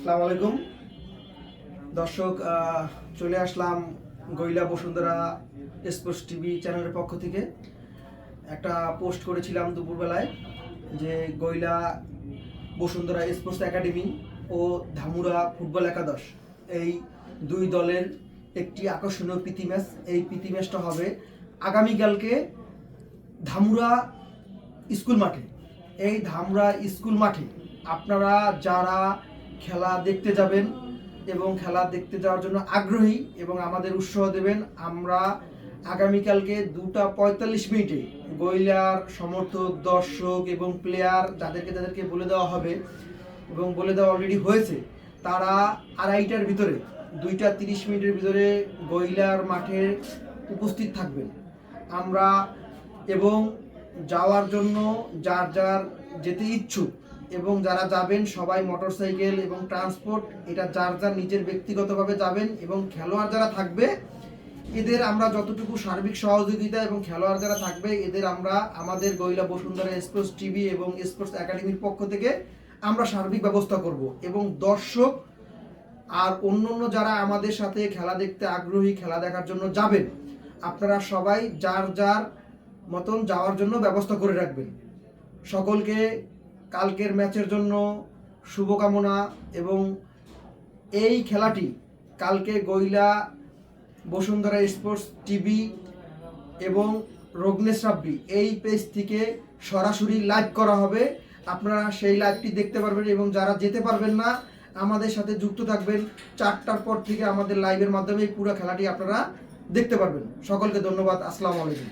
আসসালামু আলাইকুম দর্শক, চলে আসলাম গইলা বসুন্ধরা স্পোর্টস টিভি চ্যানেলের পক্ষ থেকে। একটা পোস্ট করেছিলাম দুপুরবেলায় যে গইলা বসুন্ধরা স্পোর্টস একাডেমি ও ধামুরা ফুটবল একাদশ এই দুই দলের একটি আকর্ষণীয় প্রীতি ম্যাচ। এই প্রীতি ম্যাচটা হবে আগামীকালকে ধামুরা স্কুল মাঠে। এই ধামরা স্কুল মাঠে আপনারা যারা খেলা দেখতে যাবেন এবং খেলা দেখতে যাওয়ার জন্য আগ্রহী এবং আমাদের উৎসাহ দেবেন, আমরা আগামীকালকে 2:45 গইলার সমর্থক, দর্শক এবং প্লেয়ার যাদেরকে বলে দেওয়া হবে এবং বলে দেওয়া অলরেডি হয়েছে, তারা 2:30টার ভিতরে 2:30 ভিতরে গইলার মাঠে উপস্থিত থাকবেন। আমরা এবং যাওয়ার জন্য যার যার যেতে ইচ্ছুক এবং যারা যাবেন সবাই মোটরসাইকেল এবং ট্রান্সপোর্ট এটা যার যার নিজের ব্যক্তিগতভাবে যাবেন। এবং খেলোয়াড় যারা থাকবে এদের আমরা যতটুকু সার্বিক সহযোগিতা এবং খেলোয়াড় যারা থাকবে এদের আমরা আমাদের গইলা বসুন্ধরা স্পোর্টস টিভি এবং স্পোর্টস একাডেমির পক্ষ থেকে আমরা সার্বিক ব্যবস্থা করব। এবং দর্শক আর অন্য যারা আমাদের সাথে খেলা দেখতে আগ্রহী, খেলা দেখার জন্য যাবেন, আপনারা সবাই যার যার মতন যাওয়ার জন্য ব্যবস্থা করে রাখবেন। সকলকে কালকের ম্যাচের জন্য শুভকামনা। এবং এই খেলাটি কালকে গইলা বসুন্ধরা স্পোর্টস টিভি এবং রগ্নেশ রাব্বি এই পেজ থেকে সরাসরি লাইভ করা হবে। আপনারা সেই লাইভটি দেখতে পারবেন এবং যারা যেতে পারবেন না আমাদের সাথে যুক্ত থাকবেন। 4টার পর থেকে আমাদের লাইভের মাধ্যমে এই পুরো খেলাটি আপনারা দেখতে পারবেন। সকলকে ধন্যবাদ। আসসালামু আলাইকুম।